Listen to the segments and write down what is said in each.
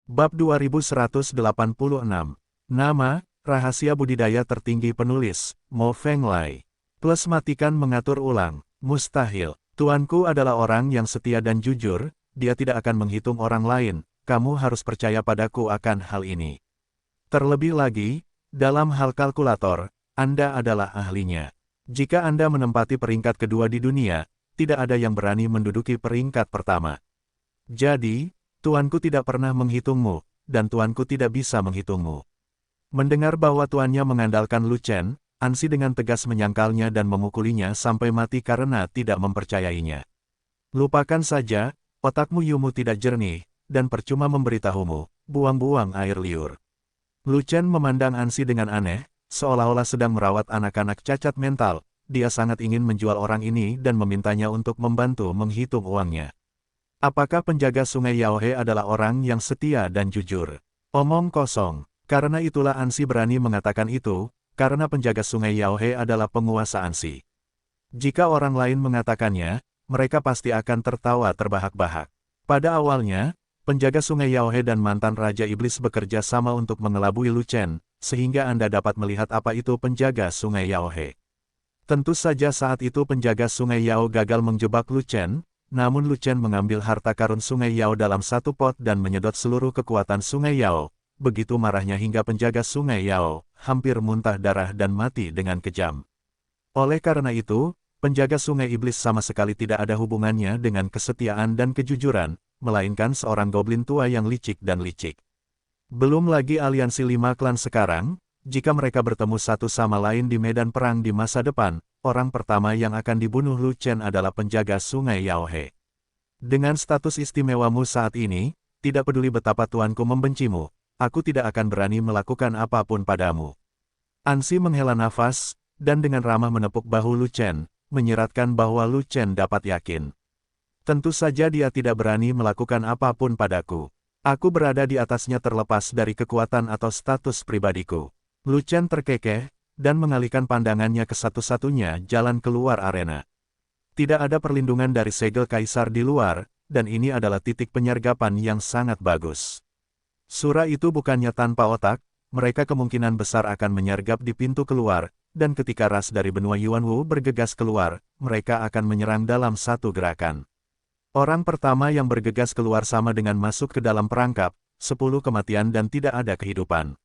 Bab 2186. Nama, rahasia budidaya tertinggi penulis, Mo Fenglai. Plus matikan mengatur ulang, mustahil. Tuanku adalah orang yang setia dan jujur, dia tidak akan menghitung orang lain, kamu harus percaya padaku akan hal ini. Terlebih lagi, dalam hal kalkulator, Anda adalah ahlinya. Jika Anda menempati peringkat kedua di dunia, tidak ada yang berani menduduki peringkat pertama. Jadi, tuanku tidak pernah menghitungmu, dan tuanku tidak bisa menghitungmu. Mendengar bahwa tuannya mengandalkan Lu Chen, Ansi dengan tegas menyangkalnya dan memukulinya sampai mati karena tidak mempercayainya. Lupakan saja, otakmu Yumu tidak jernih, dan percuma memberitahumu, buang-buang air liur. Lu Chen memandang Ansi dengan aneh, seolah-olah sedang merawat anak-anak cacat mental, dia sangat ingin menjual orang ini dan memintanya untuk membantu menghitung uangnya. Apakah penjaga sungai Yaohe adalah orang yang setia dan jujur? Omong kosong. Karena itulah Ansi berani mengatakan itu, karena penjaga sungai Yaohe adalah penguasa Ansi. Jika orang lain mengatakannya, mereka pasti akan tertawa terbahak-bahak. Pada awalnya, penjaga sungai Yaohe dan mantan Raja Iblis bekerja sama untuk mengelabui Lu Chen, sehingga Anda dapat melihat apa itu penjaga sungai Yaohe. Tentu saja saat itu penjaga sungai Yao gagal menjebak Lu Chen, namun Lu Chen mengambil harta karun sungai Yao dalam satu pot dan menyedot seluruh kekuatan sungai Yao. Begitu marahnya hingga penjaga sungai Yao hampir muntah darah dan mati dengan kejam. Oleh karena itu, penjaga sungai iblis sama sekali tidak ada hubungannya dengan kesetiaan dan kejujuran, melainkan seorang goblin tua yang licik dan licik. Belum lagi aliansi 5 klan sekarang, jika mereka bertemu satu sama lain di medan perang di masa depan, orang pertama yang akan dibunuh Lu Chen adalah penjaga sungai Yaohe. Dengan status istimewamu saat ini, tidak peduli betapa tuanku membencimu, aku tidak akan berani melakukan apapun padamu. Ansi menghela nafas, dan dengan ramah menepuk bahu Lu Chen, menyiratkan bahwa Lu Chen dapat yakin. Tentu saja dia tidak berani melakukan apapun padaku. Aku berada di atasnya terlepas dari kekuatan atau status pribadiku. Lu Chen terkekeh, dan mengalihkan pandangannya ke satu-satunya jalan keluar arena. Tidak ada perlindungan dari segel kaisar di luar, dan ini adalah titik penyergapan yang sangat bagus. Surah itu bukannya tanpa otak, mereka kemungkinan besar akan menyergap di pintu keluar, dan ketika ras dari benua Yuanwu bergegas keluar, mereka akan menyerang dalam satu gerakan. Orang pertama yang bergegas keluar sama dengan masuk ke dalam perangkap, 10 kematian dan tidak ada kehidupan.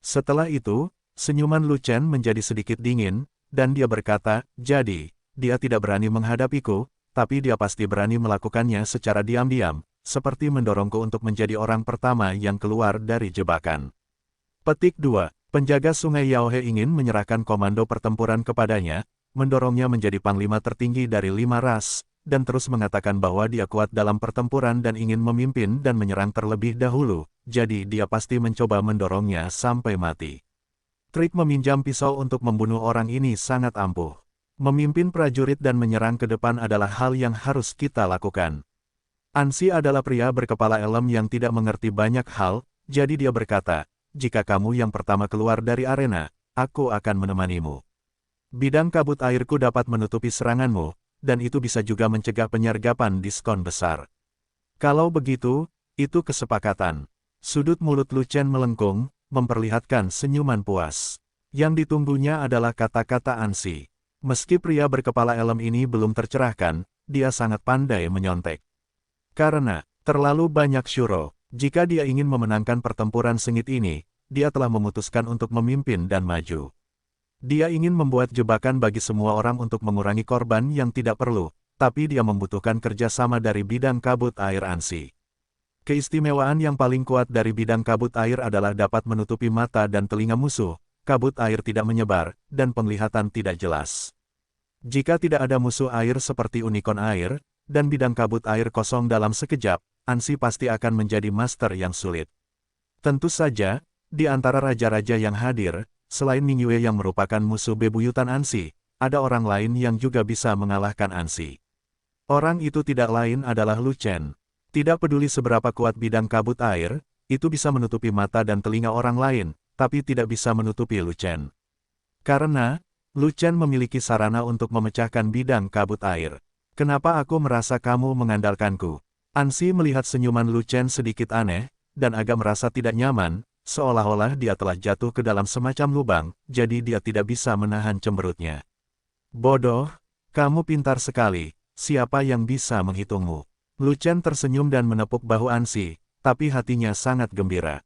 Setelah itu, senyuman Lu Chen menjadi sedikit dingin, dan dia berkata, jadi, dia tidak berani menghadapiku, tapi dia pasti berani melakukannya secara diam-diam, seperti mendorongku untuk menjadi orang pertama yang keluar dari jebakan. Petik 2. Penjaga sungai Yaohe ingin menyerahkan komando pertempuran kepadanya, mendorongnya menjadi panglima tertinggi dari 5 ras, dan terus mengatakan bahwa dia kuat dalam pertempuran dan ingin memimpin dan menyerang terlebih dahulu, jadi dia pasti mencoba mendorongnya sampai mati. Trik meminjam pisau untuk membunuh orang ini sangat ampuh. Memimpin prajurit dan menyerang ke depan adalah hal yang harus kita lakukan. Ansi adalah pria berkepala elem yang tidak mengerti banyak hal, jadi dia berkata, jika kamu yang pertama keluar dari arena, aku akan menemanimu. Bidang kabut airku dapat menutupi seranganmu, dan itu bisa juga mencegah penyergapan diskon besar. Kalau begitu, itu kesepakatan. Sudut mulut Lu Chen melengkung, memperlihatkan senyuman puas. Yang ditunggunya adalah kata-kata Ansi. Meski pria berkepala elem ini belum tercerahkan, dia sangat pandai menyontek. Karena terlalu banyak syuro, jika dia ingin memenangkan pertempuran sengit ini, dia telah memutuskan untuk memimpin dan maju. Dia ingin membuat jebakan bagi semua orang untuk mengurangi korban yang tidak perlu, tapi dia membutuhkan kerjasama dari bidang kabut air Ansi. Keistimewaan yang paling kuat dari bidang kabut air adalah dapat menutupi mata dan telinga musuh, kabut air tidak menyebar, dan penglihatan tidak jelas. Jika tidak ada musuh air seperti unicorn air, dan bidang kabut air kosong dalam sekejap, Ansi pasti akan menjadi master yang sulit. Tentu saja, di antara raja-raja yang hadir, selain Mingyue yang merupakan musuh bebuyutan Ansi, ada orang lain yang juga bisa mengalahkan Ansi. Orang itu tidak lain adalah Lu Chen. Tidak peduli seberapa kuat bidang kabut air, itu bisa menutupi mata dan telinga orang lain, tapi tidak bisa menutupi Lu Chen. Karena, Lu Chen memiliki sarana untuk memecahkan bidang kabut air. Kenapa aku merasa kamu mengandalkanku? Ansi melihat senyuman Lu Chen sedikit aneh, dan agak merasa tidak nyaman, seolah-olah dia telah jatuh ke dalam semacam lubang, jadi dia tidak bisa menahan cemberutnya. Bodoh, kamu pintar sekali, siapa yang bisa menghitungmu? Lu Chen tersenyum dan menepuk bahu Ansi, tapi hatinya sangat gembira.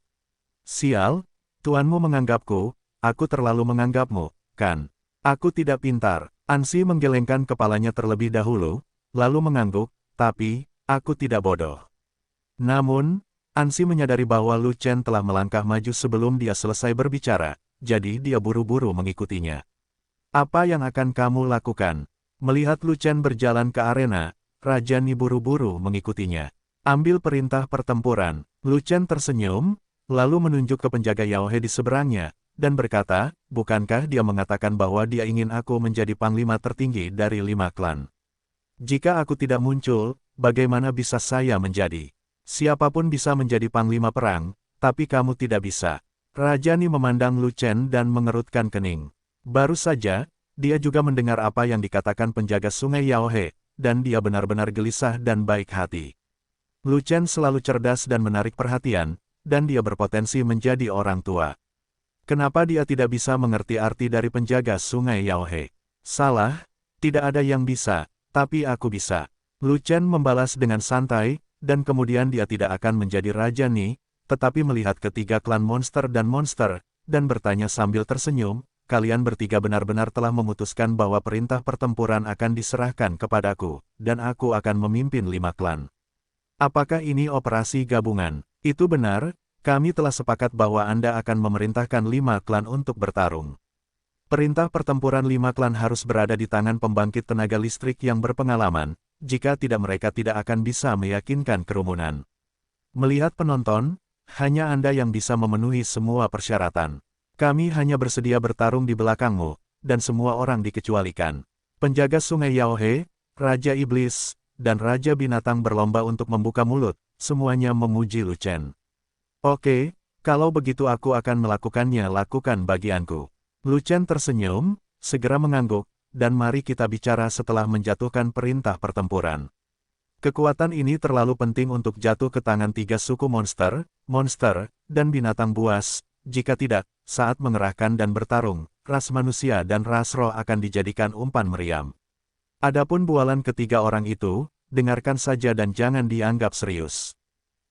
Sial, tuanmu menganggapku, aku terlalu menganggapmu, kan? Aku tidak pintar. Ansi menggelengkan kepalanya terlebih dahulu, lalu mengangguk, tapi, aku tidak bodoh. Namun, Ansi menyadari bahwa Lu Chen telah melangkah maju sebelum dia selesai berbicara, jadi dia buru-buru mengikutinya. Apa yang akan kamu lakukan? Melihat Lu Chen berjalan ke arena, Raja Ni buru-buru mengikutinya. Ambil perintah pertempuran. Lu Chen tersenyum, lalu menunjuk ke penjaga Yaohe di seberangnya, dan berkata, bukankah dia mengatakan bahwa dia ingin aku menjadi panglima tertinggi dari 5 klan? Jika aku tidak muncul, bagaimana bisa saya menjadi? Siapapun bisa menjadi panglima perang, tapi kamu tidak bisa. Raja Ni memandang Lu Chen dan mengerutkan kening. Baru saja, dia juga mendengar apa yang dikatakan penjaga sungai Yaohe, dan dia benar-benar gelisah dan baik hati. Lu Chen selalu cerdas dan menarik perhatian, dan dia berpotensi menjadi orang tua. Kenapa dia tidak bisa mengerti arti dari penjaga sungai Yaohe? Salah, tidak ada yang bisa, tapi aku bisa. Lu Chen membalas dengan santai, dan kemudian dia tidak akan menjadi Raja Ni, tetapi melihat ketiga klan monster, dan bertanya sambil tersenyum, kalian bertiga benar-benar telah memutuskan bahwa perintah pertempuran akan diserahkan kepadaku, dan aku akan memimpin 5 klan. Apakah ini operasi gabungan? Itu benar. Kami telah sepakat bahwa Anda akan memerintahkan 5 klan untuk bertarung. Perintah pertempuran 5 klan harus berada di tangan pembangkit tenaga listrik yang berpengalaman, jika tidak mereka tidak akan bisa meyakinkan kerumunan. Melihat penonton, hanya Anda yang bisa memenuhi semua persyaratan. Kami hanya bersedia bertarung di belakangmu, dan semua orang dikecualikan. Penjaga sungai Yaohe, Raja Iblis, dan Raja Binatang berlomba untuk membuka mulut, semuanya memuji Lu Chen. Oke, kalau begitu aku akan melakukannya, lakukan bagianku. Lu Chen tersenyum, segera mengangguk, dan mari kita bicara setelah menjatuhkan perintah pertempuran. Kekuatan ini terlalu penting untuk jatuh ke tangan 3 suku monster, dan binatang buas. Jika tidak, saat mengerahkan dan bertarung, ras manusia dan ras roh akan dijadikan umpan meriam. Adapun bualan ketiga orang itu, dengarkan saja dan jangan dianggap serius.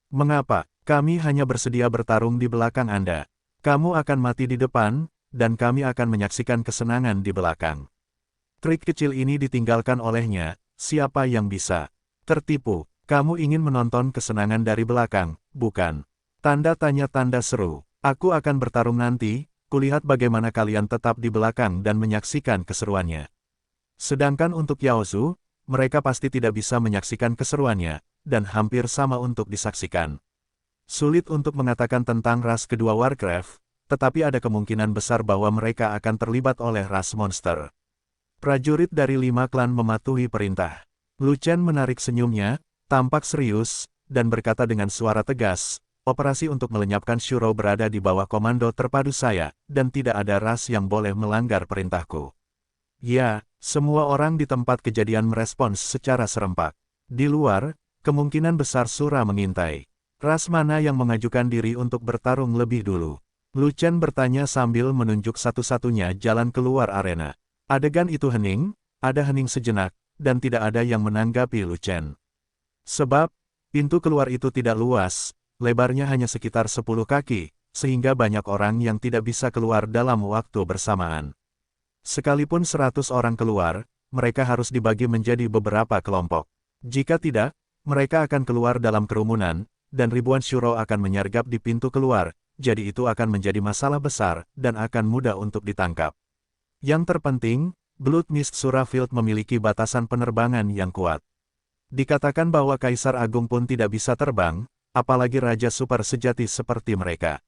Mengapa? Kami hanya bersedia bertarung di belakang Anda. Kamu akan mati di depan, dan kami akan menyaksikan kesenangan di belakang. Trik kecil ini ditinggalkan olehnya, siapa yang bisa tertipu? Kamu ingin menonton kesenangan dari belakang, bukan? Tanda tanya tanda seru. Aku akan bertarung nanti, kulihat bagaimana kalian tetap di belakang dan menyaksikan keseruannya. Sedangkan untuk Yaozu, mereka pasti tidak bisa menyaksikan keseruannya, dan hampir sama untuk disaksikan. Sulit untuk mengatakan tentang ras kedua Warcraft, tetapi ada kemungkinan besar bahwa mereka akan terlibat oleh ras monster. Prajurit dari 5 klan mematuhi perintah. Lu Chen menarik senyumnya, tampak serius, dan berkata dengan suara tegas, operasi untuk melenyapkan Shuro berada di bawah komando terpadu saya, dan tidak ada ras yang boleh melanggar perintahku. Ya, semua orang di tempat kejadian merespons secara serempak. Di luar, kemungkinan besar Sura mengintai. Ras mana yang mengajukan diri untuk bertarung lebih dulu? Lu Chen bertanya sambil menunjuk satu-satunya jalan keluar arena. Adegan itu hening, ada hening sejenak, dan tidak ada yang menanggapi Lu Chen. Sebab, pintu keluar itu tidak luas, lebarnya hanya sekitar 10 kaki, sehingga banyak orang yang tidak bisa keluar dalam waktu bersamaan. Sekalipun 100 orang keluar, mereka harus dibagi menjadi beberapa kelompok. Jika tidak, mereka akan keluar dalam kerumunan, dan ribuan Shuro akan menyergap di pintu keluar, jadi itu akan menjadi masalah besar, dan akan mudah untuk ditangkap. Yang terpenting, Blood Mist Sura Field memiliki batasan penerbangan yang kuat. Dikatakan bahwa Kaisar Agung pun tidak bisa terbang, apalagi Raja Super sejati seperti mereka.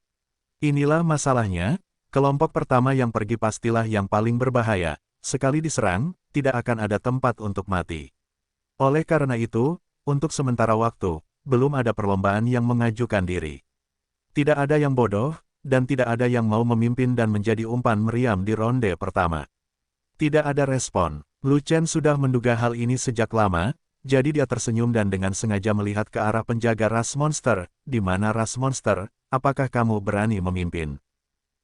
Inilah masalahnya, kelompok pertama yang pergi pastilah yang paling berbahaya, sekali diserang, tidak akan ada tempat untuk mati. Oleh karena itu, untuk sementara waktu, belum ada perlombaan yang mengajukan diri. Tidak ada yang bodoh, dan tidak ada yang mau memimpin dan menjadi umpan meriam di ronde pertama. Tidak ada respon. Lu Chen sudah menduga hal ini sejak lama, jadi dia tersenyum dan dengan sengaja melihat ke arah penjaga ras monster. Di mana ras monster? Apakah kamu berani memimpin?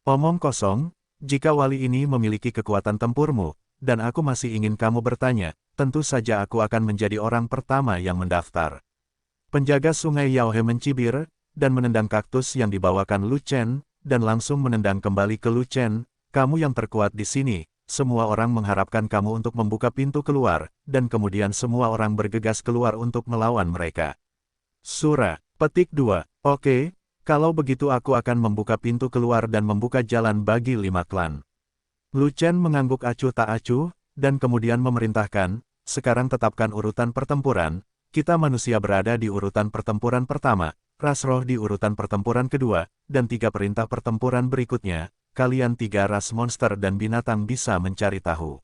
Omong kosong, jika wali ini memiliki kekuatan tempurmu, dan aku masih ingin kamu bertanya, tentu saja aku akan menjadi orang pertama yang mendaftar. Penjaga sungai Yaohe mencibir, dan menendang kaktus yang dibawakan Lu Chen, dan langsung menendang kembali ke Lu Chen. Kamu yang terkuat di sini, semua orang mengharapkan kamu untuk membuka pintu keluar, dan kemudian semua orang bergegas keluar untuk melawan mereka. Surah, petik 2. Oke, kalau begitu aku akan membuka pintu keluar dan membuka jalan bagi 5 klan. Lu Chen mengangguk acuh tak acuh, dan kemudian memerintahkan, sekarang tetapkan urutan pertempuran, kita manusia berada di urutan pertempuran pertama, ras roh di urutan pertempuran kedua, dan 3 perintah pertempuran berikutnya, kalian 3 ras monster dan binatang bisa mencari tahu.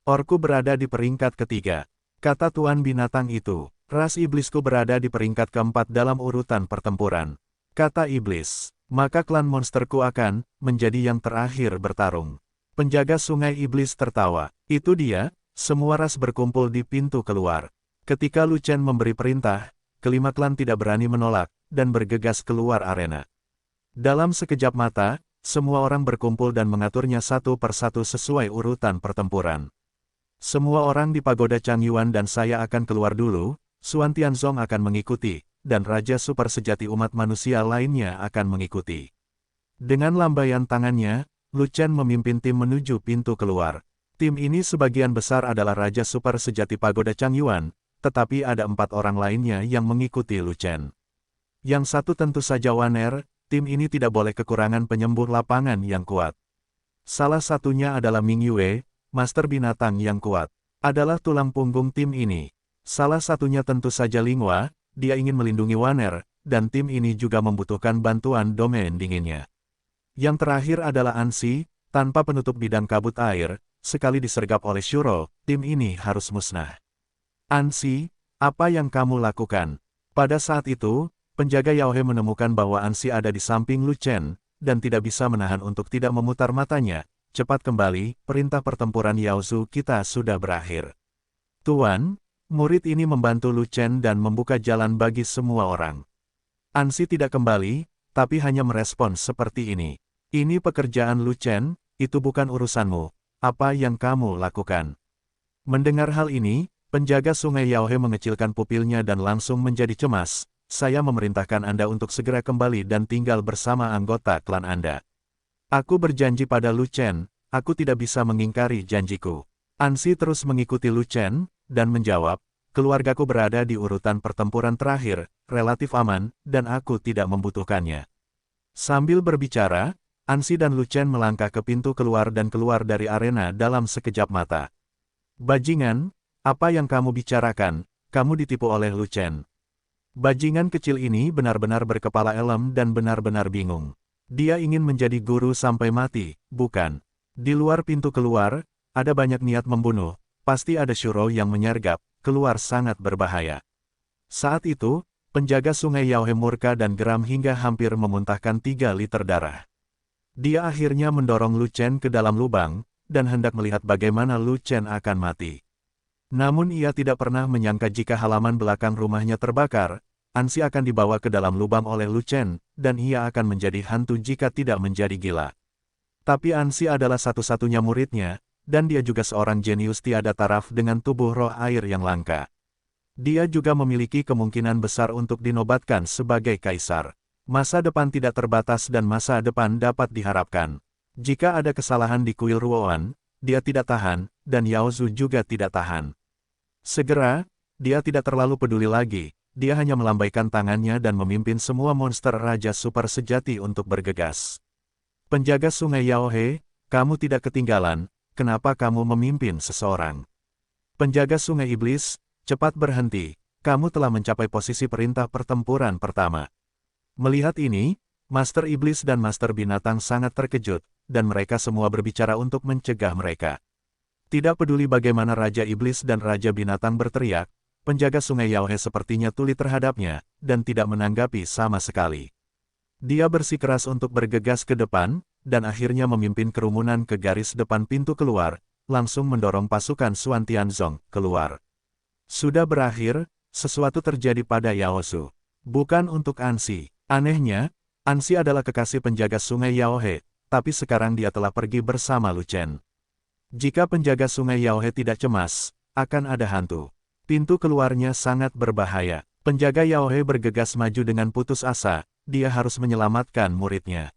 Orku berada di peringkat ketiga, kata tuan binatang itu, ras iblisku berada di peringkat keempat dalam urutan pertempuran. Kata iblis, maka klan monsterku akan menjadi yang terakhir bertarung. Penjaga sungai iblis tertawa, itu dia, semua ras berkumpul di pintu keluar. Ketika Lu Chen memberi perintah, kelima klan tidak berani menolak, dan bergegas keluar arena. Dalam sekejap mata, semua orang berkumpul dan mengaturnya satu persatu sesuai urutan pertempuran. Semua orang di pagoda Changyuan dan saya akan keluar dulu, Xuan Tianzong akan mengikuti, dan Raja Super Sejati umat manusia lainnya akan mengikuti. Dengan lambaian tangannya, Lu Chen memimpin tim menuju pintu keluar. Tim ini sebagian besar adalah Raja Super Sejati pagoda Changyuan, tetapi ada 4 orang lainnya yang mengikuti Lu Chen. Yang satu tentu saja Waner. Tim ini tidak boleh kekurangan penyembur lapangan yang kuat. Salah satunya adalah Ming Yue, master binatang yang kuat. Adalah tulang punggung tim ini. Salah satunya tentu saja Linghua, dia ingin melindungi Waner, dan tim ini juga membutuhkan bantuan domain dinginnya. Yang terakhir adalah Ansi, tanpa penutup bidang kabut air, sekali disergap oleh Shuro, tim ini harus musnah. Ansi, apa yang kamu lakukan? Pada saat itu, penjaga Yaohe menemukan bahwa Ansi ada di samping Lu Chen, dan tidak bisa menahan untuk tidak memutar matanya. Cepat kembali, perintah pertempuran Yaozu kita sudah berakhir. Tuan, murid ini membantu Lu Chen dan membuka jalan bagi semua orang. Ansi tidak kembali, tapi hanya merespons seperti ini. Ini pekerjaan Lu Chen, itu bukan urusanmu. Apa yang kamu lakukan? Mendengar hal ini, penjaga sungai Yaohe mengecilkan pupilnya dan langsung menjadi cemas. Saya memerintahkan Anda untuk segera kembali dan tinggal bersama anggota klan Anda. Aku berjanji pada Lu Chen, aku tidak bisa mengingkari janjiku. Ansi terus mengikuti Lu Chen, dan menjawab, keluargaku berada di urutan pertempuran terakhir, relatif aman, dan aku tidak membutuhkannya. Sambil berbicara, Ansi dan Lu Chen melangkah ke pintu keluar dan keluar dari arena dalam sekejap mata. Bajingan, apa yang kamu bicarakan? Kamu ditipu oleh Lu Chen. Bajingan kecil ini benar-benar berkepala elem dan benar-benar bingung. Dia ingin menjadi guru sampai mati, bukan? Di luar pintu keluar, ada banyak niat membunuh, pasti ada Shuro yang menyergap, keluar sangat berbahaya. Saat itu, penjaga sungai Yaohe murka dan geram hingga hampir memuntahkan 3 liter darah. Dia akhirnya mendorong Lu Chen ke dalam lubang, dan hendak melihat bagaimana Lu Chen akan mati. Namun ia tidak pernah menyangka jika halaman belakang rumahnya terbakar, Ansi akan dibawa ke dalam lubang oleh Lu Chen, dan ia akan menjadi hantu jika tidak menjadi gila. Tapi Ansi adalah satu-satunya muridnya, dan dia juga seorang jenius tiada taraf dengan tubuh roh air yang langka. Dia juga memiliki kemungkinan besar untuk dinobatkan sebagai kaisar. Masa depan tidak terbatas dan masa depan dapat diharapkan. Jika ada kesalahan di kuil Ruoan, dia tidak tahan, dan Yaozu juga tidak tahan. Segera, dia tidak terlalu peduli lagi, dia hanya melambaikan tangannya dan memimpin semua monster Raja Super Sejati untuk bergegas. Penjaga sungai Yaohe, kamu tidak ketinggalan, kenapa kamu memimpin seseorang? Penjaga sungai iblis, cepat berhenti, kamu telah mencapai posisi perintah pertempuran pertama. Melihat ini, Master Iblis dan Master Binatang sangat terkejut, dan mereka semua berbicara untuk mencegah mereka. Tidak peduli bagaimana Raja Iblis dan Raja Binatang berteriak, penjaga sungai Yaohe sepertinya tuli terhadapnya, dan tidak menanggapi sama sekali. Dia bersikeras untuk bergegas ke depan, dan akhirnya memimpin kerumunan ke garis depan pintu keluar, langsung mendorong pasukan Xuan Tianzong keluar. Sudah berakhir, sesuatu terjadi pada Yaosu. Bukan untuk Ansi. Anehnya, Ansi adalah kekasih penjaga sungai Yaohe, tapi sekarang dia telah pergi bersama Lu Chen. Jika penjaga sungai Yaohe tidak cemas, akan ada hantu. Pintu keluarnya sangat berbahaya. Penjaga Yaohe bergegas maju dengan putus asa, dia harus menyelamatkan muridnya.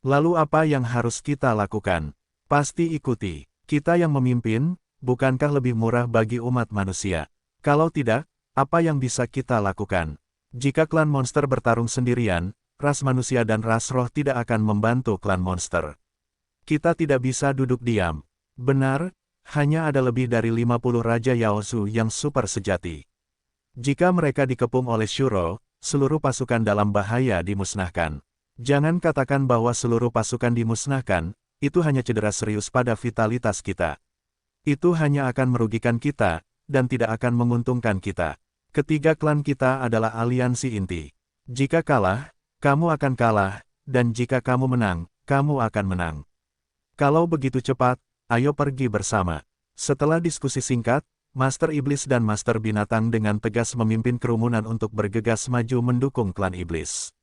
Lalu apa yang harus kita lakukan? Pasti ikuti. Kita yang memimpin, bukankah lebih murah bagi umat manusia? Kalau tidak, apa yang bisa kita lakukan? Jika klan monster bertarung sendirian, ras manusia dan ras roh tidak akan membantu klan monster. Kita tidak bisa duduk diam. Benar, hanya ada lebih dari 50 Raja Yaosu yang super sejati. Jika mereka dikepung oleh Shuro, seluruh pasukan dalam bahaya dimusnahkan. Jangan katakan bahwa seluruh pasukan dimusnahkan, itu hanya cedera serius pada vitalitas kita. Itu hanya akan merugikan kita, dan tidak akan menguntungkan kita. Ketiga klan kita adalah aliansi inti. Jika kalah, kamu akan kalah, dan jika kamu menang, kamu akan menang. Kalau begitu cepat, ayo pergi bersama. Setelah diskusi singkat, Master Iblis dan Master Binatang dengan tegas memimpin kerumunan untuk bergegas maju mendukung klan Iblis.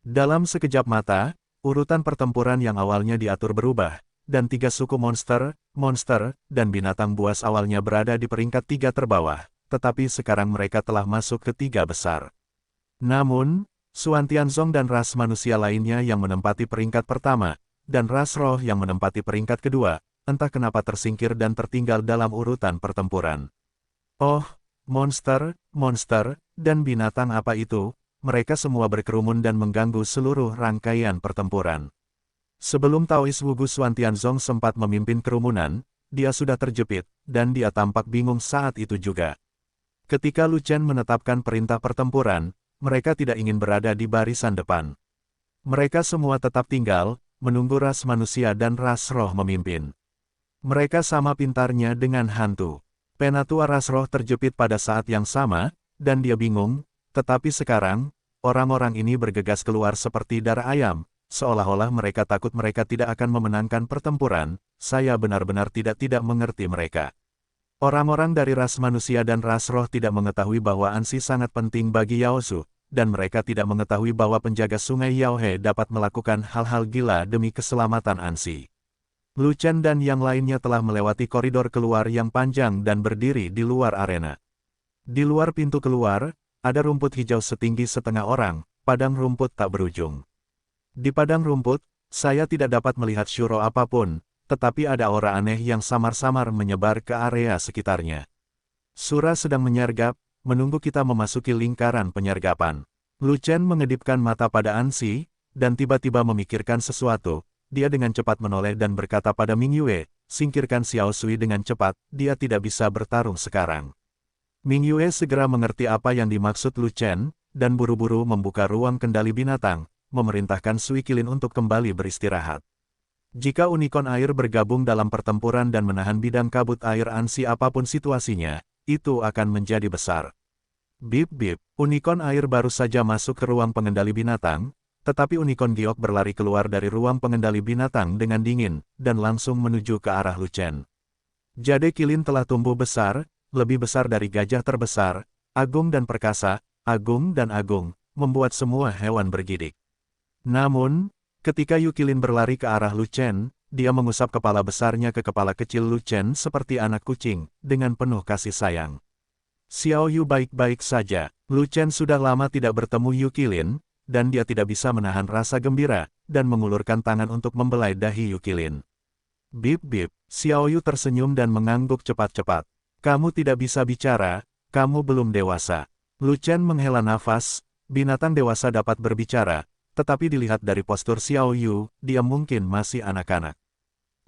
Dalam sekejap mata, urutan pertempuran yang awalnya diatur berubah, dan tiga suku monster, dan binatang buas awalnya berada di peringkat 3 terbawah, tetapi sekarang mereka telah masuk ke 3 besar. Namun, Xuan Tianzong dan ras manusia lainnya yang menempati peringkat pertama, dan ras roh yang menempati peringkat kedua, entah kenapa tersingkir dan tertinggal dalam urutan pertempuran. Oh, monster, dan binatang apa itu? Mereka semua berkerumun dan mengganggu seluruh rangkaian pertempuran. Sebelum Taois Wugu Xuan Tianzong sempat memimpin kerumunan, dia sudah terjepit, dan dia tampak bingung saat itu juga. Ketika Lu Chen menetapkan perintah pertempuran, mereka tidak ingin berada di barisan depan. Mereka semua tetap tinggal, menunggu ras manusia dan ras roh memimpin. Mereka sama pintarnya dengan hantu. Penatua ras roh terjepit pada saat yang sama, dan dia bingung, tetapi sekarang, orang-orang ini bergegas keluar seperti darah ayam, seolah-olah mereka takut mereka tidak akan memenangkan pertempuran. Saya benar-benar tidak mengerti mereka. Orang-orang dari ras manusia dan ras roh tidak mengetahui bahwa Ansi sangat penting bagi Yaosu, dan mereka tidak mengetahui bahwa penjaga sungai Yaohe dapat melakukan hal-hal gila demi keselamatan Ansi. Lu Chen dan yang lainnya telah melewati koridor keluar yang panjang dan berdiri di luar arena. Di luar pintu keluar, ada rumput hijau setinggi setengah orang, padang rumput tak berujung. Di padang rumput, saya tidak dapat melihat Shuro apapun, tetapi ada aura aneh yang samar-samar menyebar ke area sekitarnya. Sura sedang menyergap, menunggu kita memasuki lingkaran penyergapan. Lu Chen mengedipkan mata pada Ansi, dan tiba-tiba memikirkan sesuatu. Dia dengan cepat menoleh dan berkata pada Ming Yue, singkirkan Xiao Sui dengan cepat, dia tidak bisa bertarung sekarang. Ming Yue segera mengerti apa yang dimaksud Lu Chen, dan buru-buru membuka ruang kendali binatang, memerintahkan Sui Qilin untuk kembali beristirahat. Jika unicorn air bergabung dalam pertempuran dan menahan bidang kabut air Ansi apapun situasinya, itu akan menjadi besar. Bip bip, unicorn air baru saja masuk ke ruang pengendali binatang, tetapi unicorn giok berlari keluar dari ruang pengendali binatang dengan dingin, dan langsung menuju ke arah Lu Chen. Jade Qilin telah tumbuh besar, lebih besar dari gajah terbesar, agung dan perkasa, agung dan agung, membuat semua hewan bergidik. Namun, ketika Yu Qilin berlari ke arah Lu Chen, dia mengusap kepala besarnya ke kepala kecil Lu Chen seperti anak kucing, dengan penuh kasih sayang. Xiao Yu baik-baik saja, Lu Chen sudah lama tidak bertemu Yu Qilin, dan dia tidak bisa menahan rasa gembira, dan mengulurkan tangan untuk membelai dahi Yu Qilin. Bip bip, Xiao Yu tersenyum dan mengangguk cepat-cepat. Kamu tidak bisa bicara, kamu belum dewasa. Lu Chen menghela nafas, binatang dewasa dapat berbicara, tetapi dilihat dari postur Xiao Yu, dia mungkin masih anak-anak.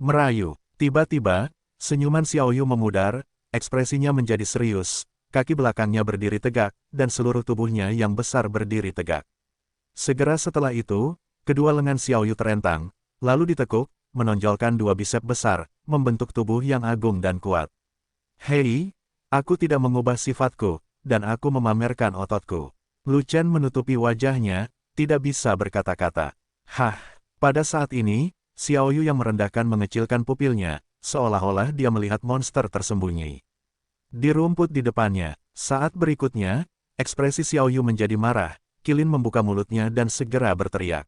Merayu, tiba-tiba, senyuman Xiao Yu memudar, ekspresinya menjadi serius, kaki belakangnya berdiri tegak, dan seluruh tubuhnya yang besar berdiri tegak. Segera setelah itu, kedua lengan Xiao Yu terentang, lalu ditekuk, menonjolkan dua bisep besar, membentuk tubuh yang agung dan kuat. Hei, aku tidak mengubah sifatku, dan aku memamerkan ototku. Lu Chen menutupi wajahnya, tidak bisa berkata-kata. Hah, pada saat ini, Xiao Yu yang merendahkan mengecilkan pupilnya, seolah-olah dia melihat monster tersembunyi. Di rumput di depannya, Saat berikutnya, ekspresi Xiaoyu menjadi marah, Qilin membuka mulutnya dan segera berteriak.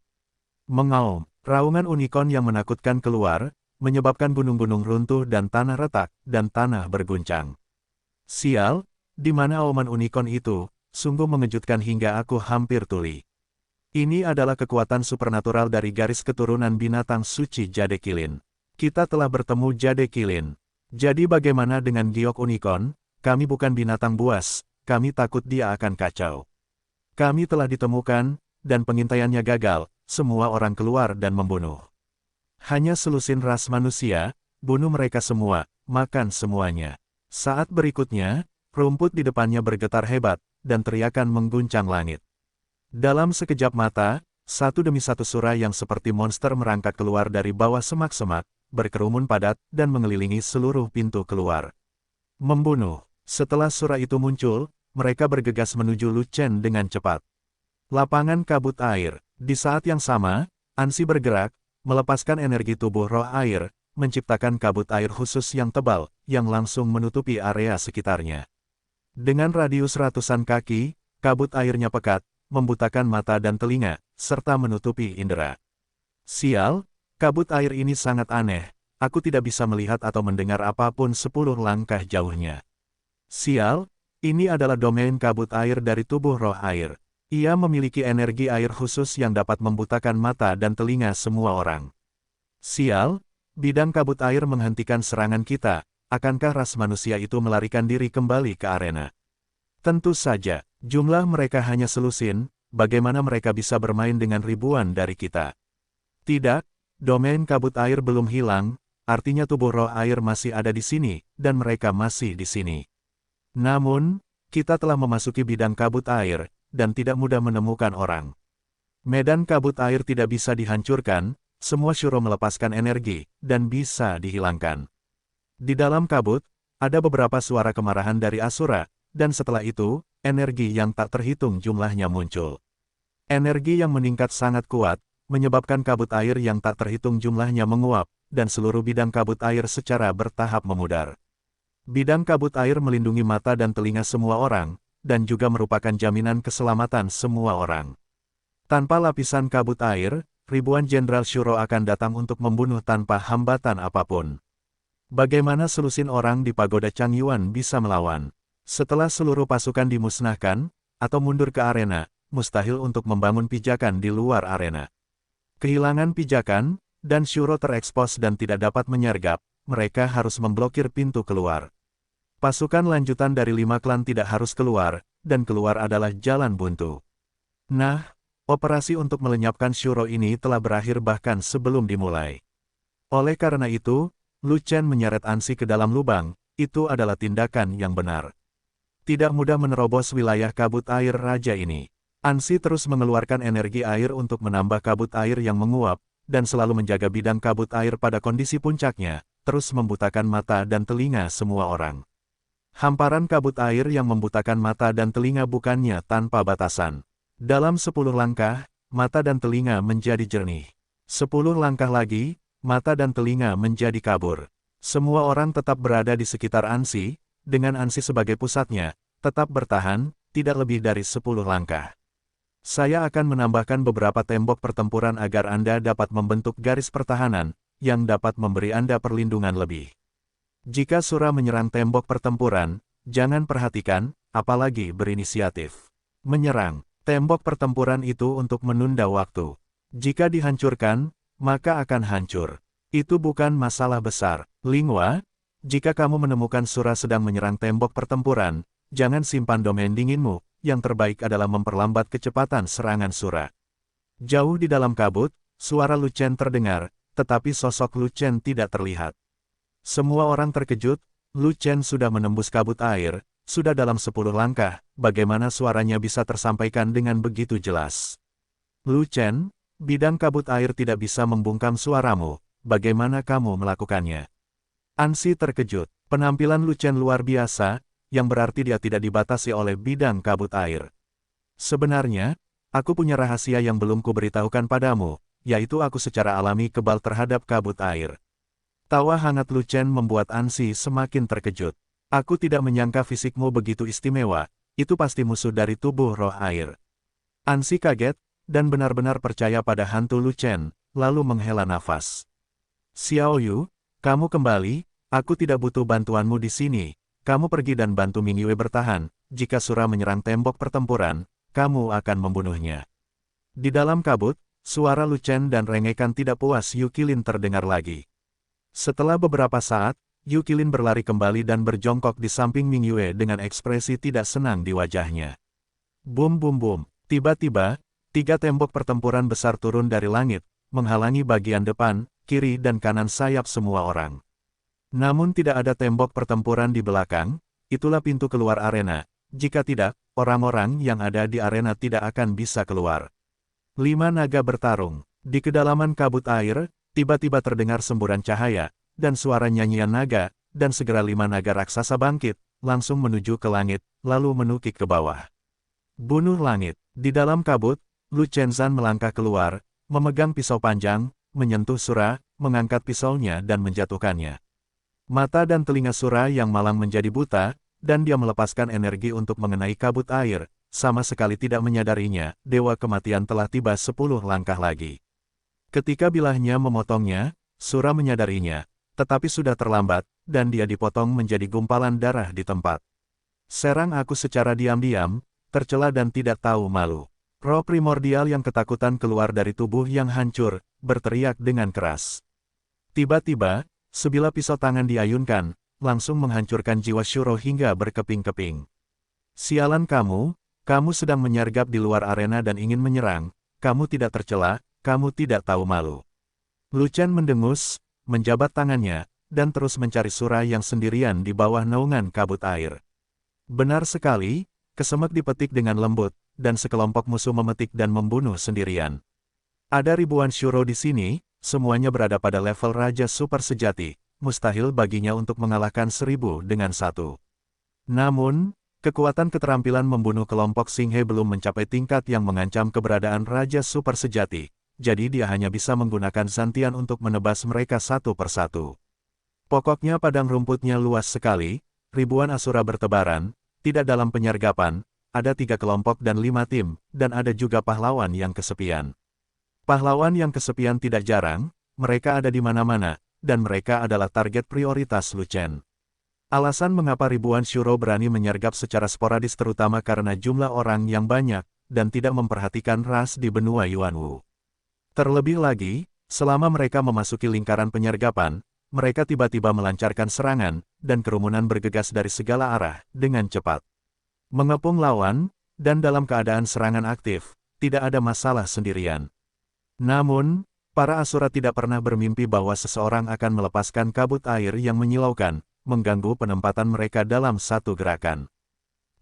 Mengaum, raungan unicorn yang menakutkan keluar, menyebabkan gunung-gunung runtuh dan tanah retak, dan tanah berguncang. Sial, di mana auman unicorn itu, sungguh mengejutkan hingga aku hampir tuli. Ini adalah kekuatan supernatural dari garis keturunan binatang suci Jade Qilin. Kita telah bertemu Jade Qilin. Jadi bagaimana dengan giok unicorn? Kami bukan binatang buas, kami takut dia akan kacau. Kami telah ditemukan, dan pengintaiannya gagal, semua orang keluar dan membunuh. Hanya selusin ras manusia, bunuh mereka semua, makan semuanya. Saat berikutnya, rumput di depannya bergetar hebat, dan teriakan mengguncang langit. Dalam sekejap mata, satu demi satu sura yang seperti monster merangkak keluar dari bawah semak-semak, berkerumun padat, dan mengelilingi seluruh pintu keluar. Membunuh. Setelah sura itu muncul, mereka bergegas menuju Lu Chen dengan cepat. Lapangan kabut air. Di saat yang sama, Ansi bergerak, melepaskan energi tubuh roh air, menciptakan kabut air khusus yang tebal, yang langsung menutupi area sekitarnya. Dengan radius ratusan kaki, kabut airnya pekat, membutakan mata dan telinga, serta menutupi indera. Sial, kabut air ini sangat aneh, aku tidak bisa melihat atau mendengar apapun 10 langkah jauhnya. Sial, ini adalah domain kabut air dari tubuh roh air. Ia memiliki energi air khusus yang dapat membutakan mata dan telinga semua orang. Sial, bidang kabut air menghentikan serangan kita, akankah ras manusia itu melarikan diri kembali ke arena? Tentu saja. Jumlah mereka hanya selusin, bagaimana mereka bisa bermain dengan ribuan dari kita? Tidak, domain kabut air belum hilang, artinya tubuh roh air masih ada di sini, dan mereka masih di sini. Namun, kita telah memasuki bidang kabut air, dan tidak mudah menemukan orang. Medan kabut air tidak bisa dihancurkan, semua Shuro melepaskan energi, dan bisa dihilangkan. Di dalam kabut, ada beberapa suara kemarahan dari Asura, dan setelah itu, energi yang tak terhitung jumlahnya muncul. Energi yang meningkat sangat kuat, menyebabkan kabut air yang tak terhitung jumlahnya menguap, dan seluruh bidang kabut air secara bertahap memudar. Bidang kabut air melindungi mata dan telinga semua orang, dan juga merupakan jaminan keselamatan semua orang. Tanpa lapisan kabut air, ribuan jenderal Shuro akan datang untuk membunuh tanpa hambatan apapun. Bagaimana selusin orang di pagoda Changyuan bisa melawan? Setelah seluruh pasukan dimusnahkan, atau mundur ke arena, mustahil untuk membangun pijakan di luar arena. Kehilangan pijakan, dan Shuro terekspos dan tidak dapat menyergap, mereka harus memblokir pintu keluar. Pasukan lanjutan dari 5 klan tidak harus keluar, dan keluar adalah jalan buntu. Nah, operasi untuk melenyapkan Shuro ini telah berakhir bahkan sebelum dimulai. Oleh karena itu, Lu Chen menyeret Ansi ke dalam lubang, itu adalah tindakan yang benar. Tidak mudah menerobos wilayah kabut air raja ini. Ansi terus mengeluarkan energi air untuk menambah kabut air yang menguap, dan selalu menjaga bidang kabut air pada kondisi puncaknya, terus membutakan mata dan telinga semua orang. Hamparan kabut air yang membutakan mata dan telinga bukannya tanpa batasan. Dalam 10 langkah, mata dan telinga menjadi jernih. 10 langkah lagi, mata dan telinga menjadi kabur. Semua orang tetap berada di sekitar Ansi, dengan Ansi sebagai pusatnya, tetap bertahan, tidak lebih dari 10 langkah. Saya akan menambahkan beberapa tembok pertempuran agar Anda dapat membentuk garis pertahanan, yang dapat memberi Anda perlindungan lebih. Jika Sura menyerang tembok pertempuran, jangan perhatikan, apalagi berinisiatif. Menyerang tembok pertempuran itu untuk menunda waktu. Jika dihancurkan, maka akan hancur. Itu bukan masalah besar. Lingua, jika kamu menemukan Sura sedang menyerang tembok pertempuran, jangan simpan domain dinginmu, yang terbaik adalah memperlambat kecepatan serangan Sura. Jauh di dalam kabut, suara Lu Chen terdengar, tetapi sosok Lu Chen tidak terlihat. Semua orang terkejut, Lu Chen sudah menembus kabut air, sudah dalam 10 langkah, bagaimana suaranya bisa tersampaikan dengan begitu jelas. Lu Chen, bidang kabut air tidak bisa membungkam suaramu, bagaimana kamu melakukannya? Ansi terkejut, penampilan Lu Chen luar biasa, yang berarti dia tidak dibatasi oleh bidang kabut air. Sebenarnya, aku punya rahasia yang belum kuberitahukan padamu, yaitu aku secara alami kebal terhadap kabut air. Tawa hangat Lu Chen membuat Ansi semakin terkejut. Aku tidak menyangka fisikmu begitu istimewa, itu pasti musuh dari tubuh roh air. Ansi kaget, dan benar-benar percaya pada hantu Lu Chen, lalu menghela nafas. Xiao Yu, kamu kembali, aku tidak butuh bantuanmu di sini, kamu pergi dan bantu Ming Yue bertahan, jika Sura menyerang tembok pertempuran, kamu akan membunuhnya. Di dalam kabut, suara Lu Chen dan rengekan tidak puas Yu Qilin terdengar lagi. Setelah beberapa saat, Yu Qilin berlari kembali dan berjongkok di samping Ming Yue dengan ekspresi tidak senang di wajahnya. Bum bum bum, tiba-tiba, 3 tembok pertempuran besar turun dari langit, menghalangi bagian depan, kiri dan kanan sayap semua orang. Namun tidak ada tembok pertempuran di belakang, itulah pintu keluar arena, jika tidak, orang-orang yang ada di arena tidak akan bisa keluar. 5 naga bertarung, di kedalaman kabut air, tiba-tiba terdengar semburan cahaya, dan suara nyanyian naga, dan segera 5 naga raksasa bangkit, langsung menuju ke langit, lalu menukik ke bawah. Bunuh langit, di dalam kabut, Lu Chenzan melangkah keluar, memegang pisau panjang, menyentuh Sura, mengangkat pisaunya dan menjatuhkannya. Mata dan telinga Sura yang malang menjadi buta, dan dia melepaskan energi untuk mengenai kabut air, sama sekali tidak menyadarinya, dewa kematian telah tiba 10 langkah lagi. Ketika bilahnya memotongnya, Sura menyadarinya, tetapi sudah terlambat, dan dia dipotong menjadi gumpalan darah di tempat. Serang aku secara diam-diam, tercela dan tidak tahu malu. Roh primordial yang ketakutan keluar dari tubuh yang hancur, berteriak dengan keras. Tiba-tiba, sebilah pisau tangan diayunkan, langsung menghancurkan jiwa Shuro hingga berkeping-keping. Sialan kamu sedang menyergap di luar arena dan ingin menyerang, kamu tidak tercela, kamu tidak tahu malu. Lu Chen mendengus, menjabat tangannya, dan terus mencari Sura yang sendirian di bawah naungan kabut air. Benar sekali, kesemek dipetik dengan lembut, dan sekelompok musuh memetik dan membunuh sendirian. Ada ribuan Shuro di sini, semuanya berada pada level Raja Super sejati, mustahil baginya untuk mengalahkan 1000 dengan 1. Namun, kekuatan keterampilan membunuh kelompok Xinghe belum mencapai tingkat yang mengancam keberadaan Raja Super sejati, jadi dia hanya bisa menggunakan Zantian untuk menebas mereka satu persatu. Pokoknya padang rumputnya luas sekali, ribuan asura bertebaran, tidak dalam penyergapan, ada 3 kelompok dan 5 tim, dan ada juga pahlawan yang kesepian. Pahlawan yang kesepian tidak jarang, mereka ada di mana-mana, dan mereka adalah target prioritas Lu Chen. Alasan mengapa ribuan Shuro berani menyergap secara sporadis terutama karena jumlah orang yang banyak, dan tidak memperhatikan ras di benua Yuanwu. Terlebih lagi, selama mereka memasuki lingkaran penyergapan, mereka tiba-tiba melancarkan serangan, dan kerumunan bergegas dari segala arah, dengan cepat. Mengepung lawan, dan dalam keadaan serangan aktif, tidak ada masalah sendirian. Namun, para asura tidak pernah bermimpi bahwa seseorang akan melepaskan kabut air yang menyilaukan, mengganggu penempatan mereka dalam satu gerakan.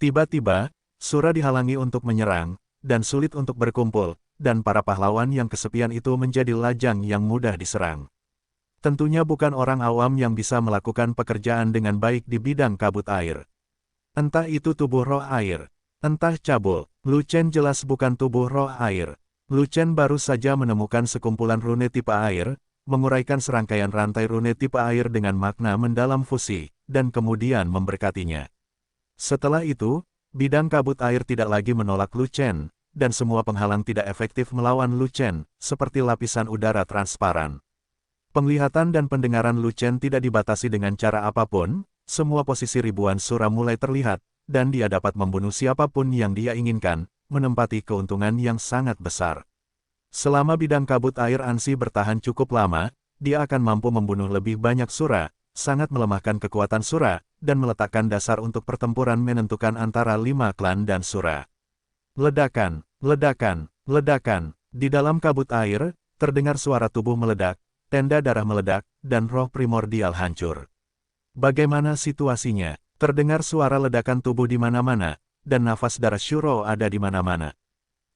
Tiba-tiba, Sura dihalangi untuk menyerang, dan sulit untuk berkumpul, dan para pahlawan yang kesepian itu menjadi lajang yang mudah diserang. Tentunya bukan orang awam yang bisa melakukan pekerjaan dengan baik di bidang kabut air. Entah itu tubuh roh air, entah cabul, Lu Chen jelas bukan tubuh roh air. Lu Chen baru saja menemukan sekumpulan rune tipe air, menguraikan serangkaian rantai rune tipe air dengan makna mendalam fusi, dan kemudian memberkatinya. Setelah itu, bidang kabut air tidak lagi menolak Lu Chen, dan semua penghalang tidak efektif melawan Lu Chen, seperti lapisan udara transparan. Penglihatan dan pendengaran Lu Chen tidak dibatasi dengan cara apapun, semua posisi ribuan Sura mulai terlihat, dan dia dapat membunuh siapapun yang dia inginkan, menempati keuntungan yang sangat besar. Selama bidang kabut air Ansi bertahan cukup lama, dia akan mampu membunuh lebih banyak Sura, sangat melemahkan kekuatan Sura, dan meletakkan dasar untuk pertempuran menentukan antara 5 klan dan Sura. Ledakan, ledakan, ledakan, di dalam kabut air, terdengar suara tubuh meledak, tenda darah meledak, dan roh primordial hancur. Bagaimana situasinya? Terdengar suara ledakan tubuh di mana-mana, dan nafas darah Shuro ada di mana-mana.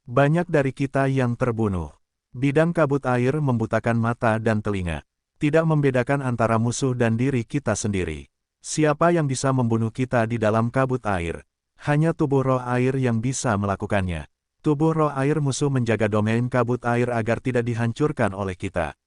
Banyak dari kita yang terbunuh. Bidang kabut air membutakan mata dan telinga. Tidak membedakan antara musuh dan diri kita sendiri. Siapa yang bisa membunuh kita di dalam kabut air? Hanya tubuh roh air yang bisa melakukannya. Tubuh roh air musuh menjaga domain kabut air agar tidak dihancurkan oleh kita.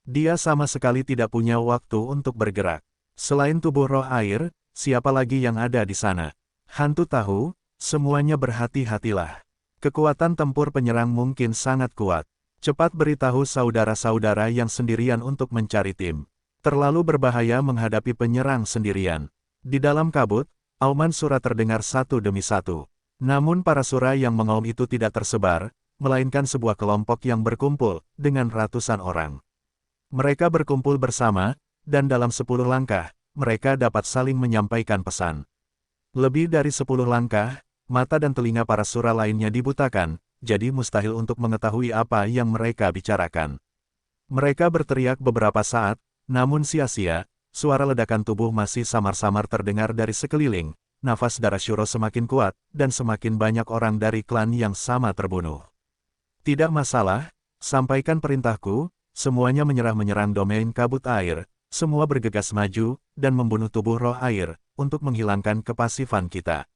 Dia sama sekali tidak punya waktu untuk bergerak. Selain tubuh roh air, siapa lagi yang ada di sana? Hantu tahu, semuanya berhati-hatilah. Kekuatan tempur penyerang mungkin sangat kuat. Cepat beritahu saudara-saudara yang sendirian untuk mencari tim. Terlalu berbahaya menghadapi penyerang sendirian. Di dalam kabut, auman sura terdengar satu demi satu. Namun para sura yang mengaum itu tidak tersebar, melainkan sebuah kelompok yang berkumpul, dengan ratusan orang. Mereka berkumpul bersama, dan dalam 10 langkah, mereka dapat saling menyampaikan pesan. Lebih dari 10 langkah, mata dan telinga para sura lainnya dibutakan, jadi mustahil untuk mengetahui apa yang mereka bicarakan. Mereka berteriak beberapa saat, namun sia-sia, suara ledakan tubuh masih samar-samar terdengar dari sekeliling, nafas darah Shuro semakin kuat, dan semakin banyak orang dari klan yang sama terbunuh. Tidak masalah, sampaikan perintahku, semuanya menyerang domain kabut air, semua bergegas maju, dan membunuh tubuh roh air, untuk menghilangkan kepasifan kita.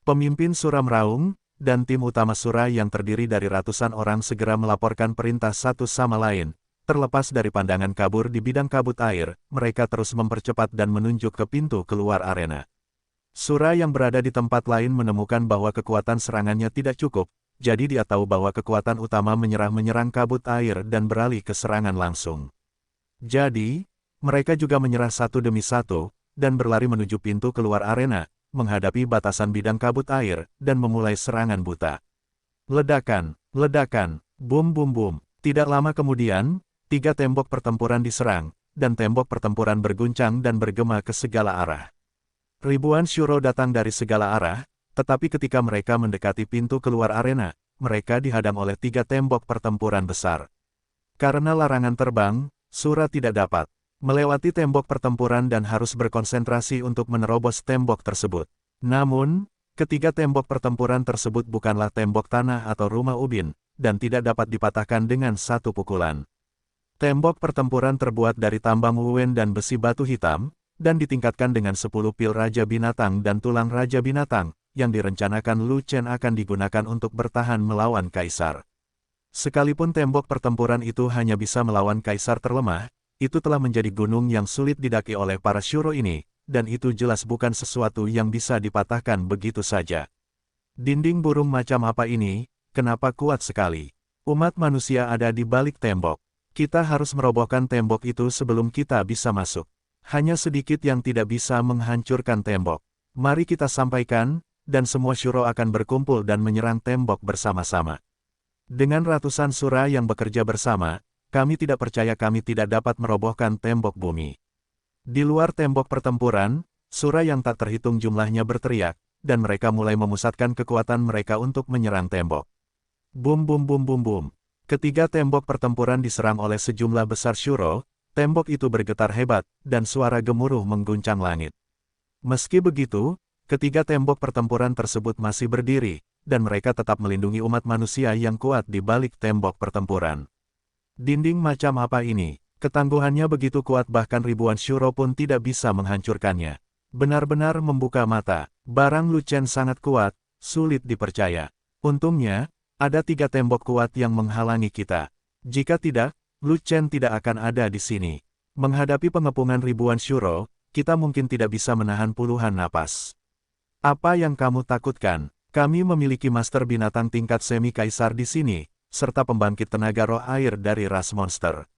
Pemimpin Sura meraung, dan tim utama Sura yang terdiri dari ratusan orang segera melaporkan perintah satu sama lain. Terlepas dari pandangan kabur di bidang kabut air, mereka terus mempercepat dan menunjuk ke pintu keluar arena. Sura yang berada di tempat lain menemukan bahwa kekuatan serangannya tidak cukup, jadi dia tahu bahwa kekuatan utama menyerang kabut air dan beralih ke serangan langsung. Jadi, mereka juga menyerah satu demi satu, dan berlari menuju pintu keluar arena, menghadapi batasan bidang kabut air, dan memulai serangan buta. Ledakan, ledakan, bum bum bum. Tidak lama kemudian, 3 tembok pertempuran diserang, dan tembok pertempuran berguncang dan bergema ke segala arah. Ribuan Shuro datang dari segala arah, tetapi ketika mereka mendekati pintu keluar arena, mereka dihadang oleh 3 tembok pertempuran besar. Karena larangan terbang, Sura tidak dapat melewati tembok pertempuran dan harus berkonsentrasi untuk menerobos tembok tersebut. Namun, ketiga tembok pertempuran tersebut bukanlah tembok tanah atau rumah ubin, dan tidak dapat dipatahkan dengan satu pukulan. Tembok pertempuran terbuat dari tambang wuwen dan besi batu hitam, dan ditingkatkan dengan 10 pil Raja Binatang dan tulang Raja Binatang, yang direncanakan Lu Chen akan digunakan untuk bertahan melawan Kaisar. Sekalipun tembok pertempuran itu hanya bisa melawan Kaisar terlemah, itu telah menjadi gunung yang sulit didaki oleh para Shuro ini, dan itu jelas bukan sesuatu yang bisa dipatahkan begitu saja. Dinding burung macam apa ini, kenapa kuat sekali? Umat manusia ada di balik tembok. Kita harus merobohkan tembok itu sebelum kita bisa masuk. Hanya sedikit yang tidak bisa menghancurkan tembok. Mari kita sampaikan, dan semua Shuro akan berkumpul dan menyerang tembok bersama-sama. Dengan ratusan Sura yang bekerja bersama, kami tidak percaya kami tidak dapat merobohkan tembok bumi. Di luar tembok pertempuran, Sura yang tak terhitung jumlahnya berteriak, dan mereka mulai memusatkan kekuatan mereka untuk menyerang tembok. Bum bum bum bum bum. Ketiga tembok pertempuran diserang oleh sejumlah besar Shuro, tembok itu bergetar hebat, dan suara gemuruh mengguncang langit. Meski begitu, ketiga tembok pertempuran tersebut masih berdiri, dan mereka tetap melindungi umat manusia yang kuat di balik tembok pertempuran. Dinding macam apa ini? Ketangguhannya begitu kuat bahkan ribuan Shuro pun tidak bisa menghancurkannya. Benar-benar membuka mata. Barang Lu Chen sangat kuat, sulit dipercaya. Untungnya, ada 3 tembok kuat yang menghalangi kita. Jika tidak, Lu Chen tidak akan ada di sini. Menghadapi pengepungan ribuan Shuro, kita mungkin tidak bisa menahan puluhan napas. Apa yang kamu takutkan? Kami memiliki master binatang tingkat semi-kaisar di sini, serta pembangkit tenaga roh air dari ras monster.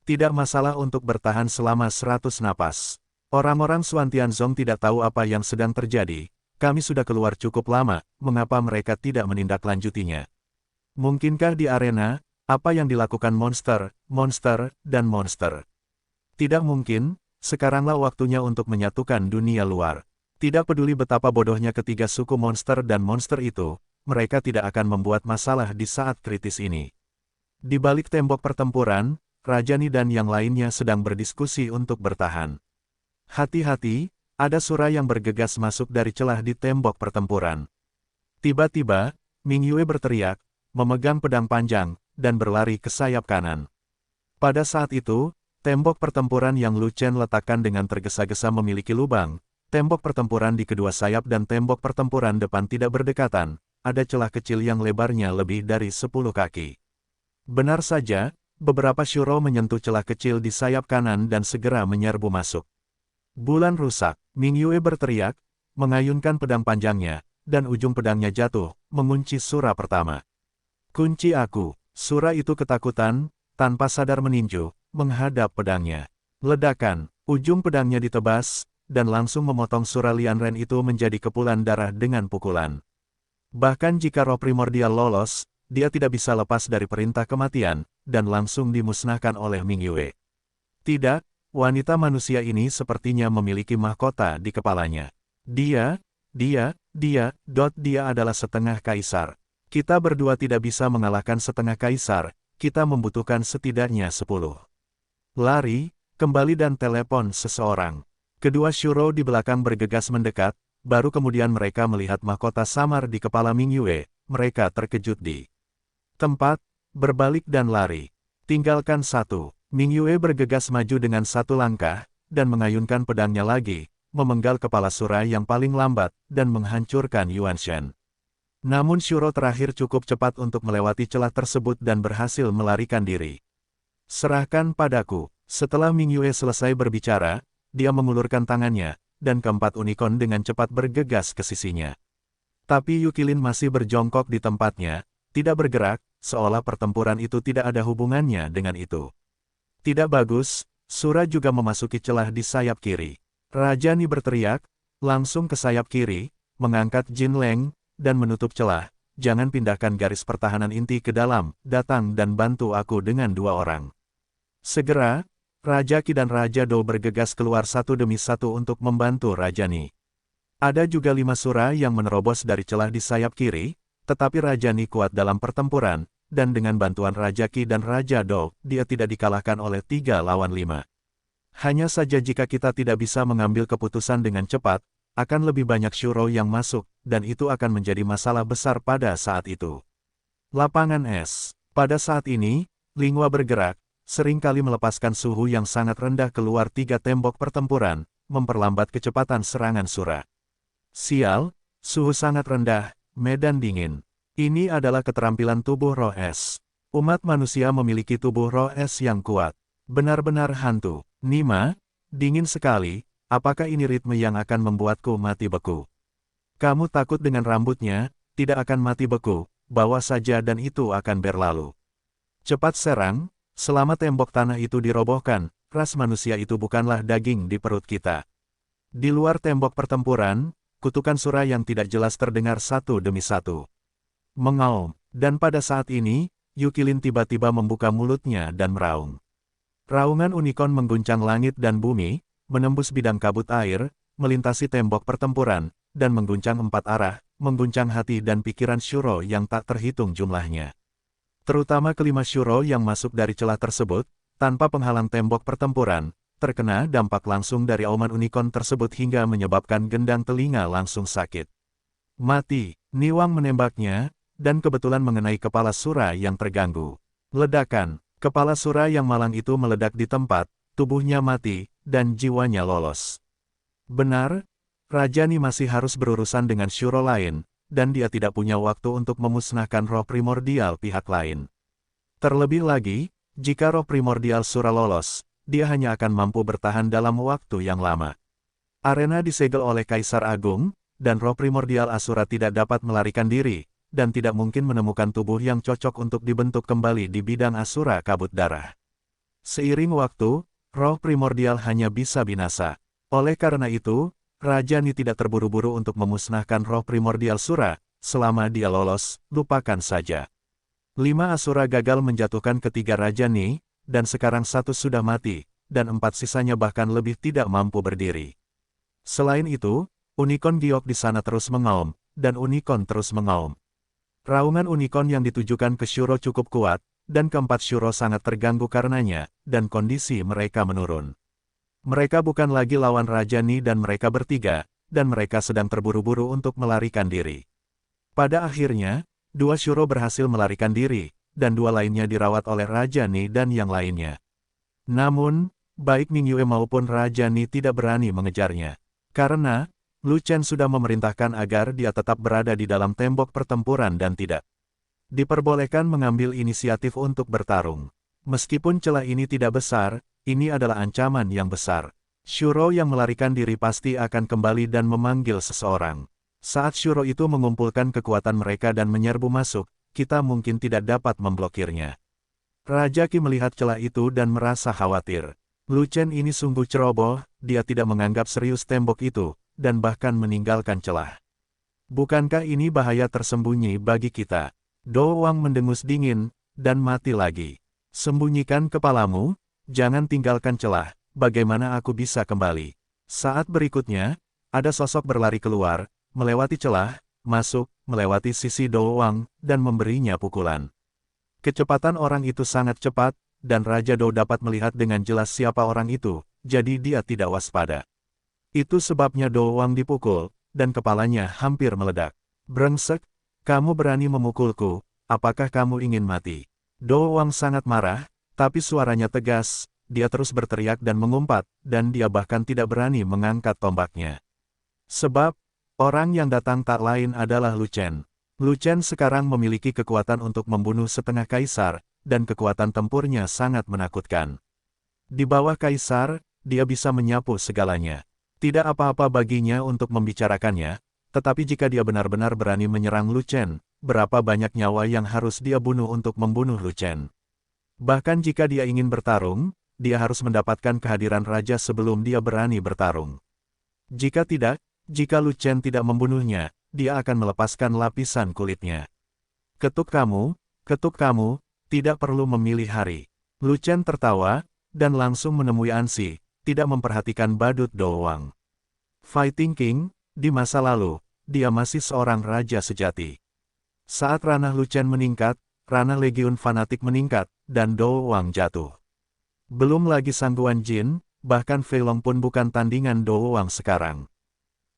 Tidak masalah untuk bertahan selama 100 napas. Orang-orang Xuantianzong tidak tahu apa yang sedang terjadi. Kami sudah keluar cukup lama, mengapa mereka tidak menindaklanjutinya? Mungkinkah di arena, apa yang dilakukan monster, dan monster? Tidak mungkin, sekaranglah waktunya untuk menyatukan dunia luar. Tidak peduli betapa bodohnya ketiga suku monster dan monster itu, mereka tidak akan membuat masalah di saat kritis ini. Di balik tembok pertempuran, Rajani dan yang lainnya sedang berdiskusi untuk bertahan. Hati-hati, ada Sura yang bergegas masuk dari celah di tembok pertempuran. Tiba-tiba, Ming Yue berteriak, memegang pedang panjang, dan berlari ke sayap kanan. Pada saat itu, tembok pertempuran yang Lu Chen letakkan dengan tergesa-gesa memiliki lubang. Tembok pertempuran di kedua sayap dan tembok pertempuran depan tidak berdekatan, ada celah kecil yang lebarnya lebih dari 10 kaki. Benar saja, beberapa Shuro menyentuh celah kecil di sayap kanan dan segera menyerbu masuk. Bulan rusak, Ming Yue berteriak, mengayunkan pedang panjangnya, dan ujung pedangnya jatuh, mengunci Sura pertama. Kunci aku, Sura itu ketakutan, tanpa sadar meninju, menghadap pedangnya. Ledakan, ujung pedangnya ditebas, dan langsung memotong Sura Lianren itu menjadi kepulan darah dengan pukulan. Bahkan jika roh primordial lolos, dia tidak bisa lepas dari perintah kematian, dan langsung dimusnahkan oleh Ming Yue. Tidak, wanita manusia ini sepertinya memiliki mahkota di kepalanya. Dia adalah setengah kaisar. Kita berdua tidak bisa mengalahkan setengah kaisar, kita membutuhkan setidaknya 10. Lari, kembali dan telepon seseorang. Kedua Shuro di belakang bergegas mendekat, baru kemudian mereka melihat mahkota samar di kepala Ming Yue, mereka terkejut di tempat, berbalik dan lari. Tinggalkan satu, Ming Yue bergegas maju dengan satu langkah, dan mengayunkan pedangnya lagi, memenggal kepala Sura yang paling lambat, dan menghancurkan Yuan Shen. Namun Shuro terakhir cukup cepat untuk melewati celah tersebut dan berhasil melarikan diri. Serahkan padaku. Setelah Ming Yue selesai berbicara, dia mengulurkan tangannya, dan keempat unicorn dengan cepat bergegas ke sisinya. Tapi Yukilin masih berjongkok di tempatnya, tidak bergerak, seolah pertempuran itu tidak ada hubungannya dengan itu. Tidak bagus, Sura juga memasuki celah di sayap kiri. Raja Ni berteriak, langsung ke sayap kiri, mengangkat Jin Leng, dan menutup celah. Jangan pindahkan garis pertahanan inti ke dalam, datang dan bantu aku dengan 2 orang. Segera, Raja Qi dan Raja Dou bergegas keluar satu demi satu untuk membantu Raja Ni. Ada juga 5 Sura yang menerobos dari celah di sayap kiri, tetapi Raja Ni kuat dalam pertempuran, dan dengan bantuan Raja Qi dan Raja Dou, dia tidak dikalahkan oleh 3 lawan 5. Hanya saja jika kita tidak bisa mengambil keputusan dengan cepat, akan lebih banyak Shuro yang masuk, dan itu akan menjadi masalah besar pada saat itu. Lapangan es. Pada saat ini, Linghua bergerak, seringkali melepaskan suhu yang sangat rendah keluar 3 tembok pertempuran, memperlambat kecepatan serangan Sura. Sial, suhu sangat rendah, medan dingin. Ini adalah keterampilan tubuh roh es. Umat manusia memiliki tubuh roh es yang kuat. Benar-benar hantu. Nima, dingin sekali. Apakah ini ritme yang akan membuatku mati beku? Kamu takut dengan rambutnya, tidak akan mati beku, bawa saja dan itu akan berlalu. Cepat serang, selama tembok tanah itu dirobohkan, ras manusia itu bukanlah daging di perut kita. Di luar tembok pertempuran, kutukan Sura yang tidak jelas terdengar satu demi satu. Mengaum, dan pada saat ini, Yukilin tiba-tiba membuka mulutnya dan meraung. Raungan unicorn mengguncang langit dan bumi, menembus bidang kabut air, melintasi tembok pertempuran, dan mengguncang 4 arah, mengguncang hati dan pikiran Shuro yang tak terhitung jumlahnya. Terutama kelima Shuro yang masuk dari celah tersebut, tanpa penghalang tembok pertempuran, terkena dampak langsung dari auman unicorn tersebut hingga menyebabkan gendang telinga langsung sakit. Mati, Niwang menembaknya, dan kebetulan mengenai kepala Sura yang terganggu. Ledakan, kepala Sura yang malang itu meledak di tempat, tubuhnya mati, dan jiwanya lolos. Benar, Raja Ni masih harus berurusan dengan Shuro lain, dan dia tidak punya waktu untuk memusnahkan roh primordial pihak lain. Terlebih lagi, jika roh primordial Sura lolos, dia hanya akan mampu bertahan dalam waktu yang lama. Arena disegel oleh Kaisar Agung, dan roh primordial Asura tidak dapat melarikan diri, dan tidak mungkin menemukan tubuh yang cocok untuk dibentuk kembali di bidang Asura kabut darah. Seiring waktu, roh primordial hanya bisa binasa. Oleh karena itu, Raja Ni tidak terburu-buru untuk memusnahkan roh primordial Sura, selama dia lolos, lupakan saja. 5 Asura gagal menjatuhkan ketiga Raja Ni, dan sekarang 1 sudah mati, dan 4 sisanya bahkan lebih tidak mampu berdiri. Selain itu, unicorn giok di sana terus mengaum, dan unicorn terus mengaum. Raungan unicorn yang ditujukan ke Shuro cukup kuat, dan keempat Shuro sangat terganggu karenanya, dan kondisi mereka menurun. Mereka bukan lagi lawan Raja Ni dan mereka bertiga, dan mereka sedang terburu-buru untuk melarikan diri. Pada akhirnya, 2 Shuro berhasil melarikan diri, dan 2 lainnya dirawat oleh Raja Ni dan yang lainnya. Namun, baik Ming Yue maupun Raja Ni tidak berani mengejarnya. Karena, Lu Chen sudah memerintahkan agar dia tetap berada di dalam tembok pertempuran dan tidak diperbolehkan mengambil inisiatif untuk bertarung. Meskipun celah ini tidak besar, ini adalah ancaman yang besar. Shuro yang melarikan diri pasti akan kembali dan memanggil seseorang. Saat Shuro itu mengumpulkan kekuatan mereka dan menyerbu masuk, kita mungkin tidak dapat memblokirnya. Raja Qi melihat celah itu dan merasa khawatir. Lu Chen ini sungguh ceroboh, dia tidak menganggap serius tembok itu, dan bahkan meninggalkan celah. Bukankah ini bahaya tersembunyi bagi kita? Do Wang mendengus dingin, dan mati lagi. Sembunyikan kepalamu, jangan tinggalkan celah, bagaimana aku bisa kembali? Saat berikutnya, ada sosok berlari keluar, melewati celah, masuk, melewati sisi Do Wang, dan memberinya pukulan. Kecepatan orang itu sangat cepat, dan Raja Do dapat melihat dengan jelas siapa orang itu, jadi dia tidak waspada. Itu sebabnya Do Wang dipukul, dan kepalanya hampir meledak. Brengsek, kamu berani memukulku, apakah kamu ingin mati? Do Wang sangat marah, tapi suaranya tegas, dia terus berteriak dan mengumpat, dan dia bahkan tidak berani mengangkat tombaknya. Sebab, orang yang datang tak lain adalah Lu Chen. Lu Chen sekarang memiliki kekuatan untuk membunuh setengah kaisar, dan kekuatan tempurnya sangat menakutkan. Di bawah kaisar, dia bisa menyapu segalanya. Tidak apa-apa baginya untuk membicarakannya, tetapi jika dia benar-benar berani menyerang Lu Chen, berapa banyak nyawa yang harus dia bunuh untuk membunuh Lu Chen. Bahkan jika dia ingin bertarung, dia harus mendapatkan kehadiran raja sebelum dia berani bertarung. Jika tidak, jika Lu Chen tidak membunuhnya, dia akan melepaskan lapisan kulitnya. Ketuk kamu, tidak perlu memilih hari. Lu Chen tertawa, dan langsung menemui Ansi, tidak memperhatikan badut Do Wang. Fighting King, di masa lalu, dia masih seorang raja sejati. Saat ranah Lu Chen meningkat, ranah Legiun Fanatik meningkat, dan Do Wang jatuh. Belum lagi Sang Guan Jin, bahkan Fei Long pun bukan tandingan Do Wang sekarang.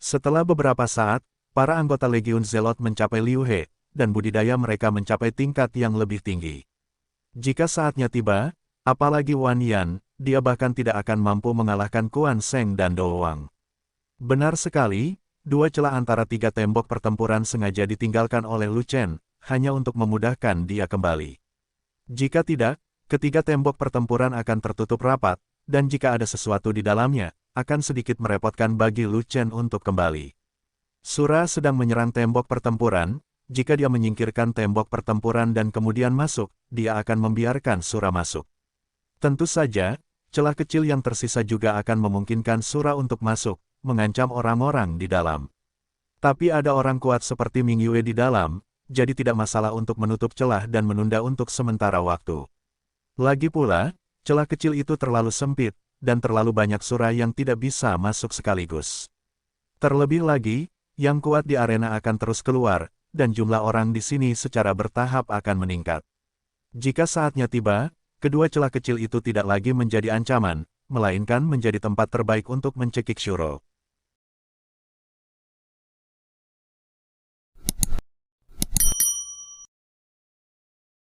Setelah beberapa saat, para anggota Legiun Zelot mencapai Liu He, dan budidaya mereka mencapai tingkat yang lebih tinggi. Jika saatnya tiba, apalagi Wan Yan, dia bahkan tidak akan mampu mengalahkan Quan Sheng dan Do Wang. Benar sekali, dua celah antara tiga tembok pertempuran sengaja ditinggalkan oleh Lu Chen, hanya untuk memudahkan dia kembali. Jika tidak, ketiga tembok pertempuran akan tertutup rapat, dan jika ada sesuatu di dalamnya, akan sedikit merepotkan bagi Lu Chen untuk kembali. Sura sedang menyerang tembok pertempuran, jika dia menyingkirkan tembok pertempuran dan kemudian masuk, dia akan membiarkan Sura masuk. Tentu saja, celah kecil yang tersisa juga akan memungkinkan Sura untuk masuk, mengancam orang-orang di dalam. Tapi ada orang kuat seperti Ming Yue di dalam, jadi tidak masalah untuk menutup celah dan menunda untuk sementara waktu. Lagi pula, celah kecil itu terlalu sempit, dan terlalu banyak Sura yang tidak bisa masuk sekaligus. Terlebih lagi, yang kuat di arena akan terus keluar, dan jumlah orang di sini secara bertahap akan meningkat. Jika saatnya tiba, kedua celah kecil itu tidak lagi menjadi ancaman, melainkan menjadi tempat terbaik untuk mencekik Shuro.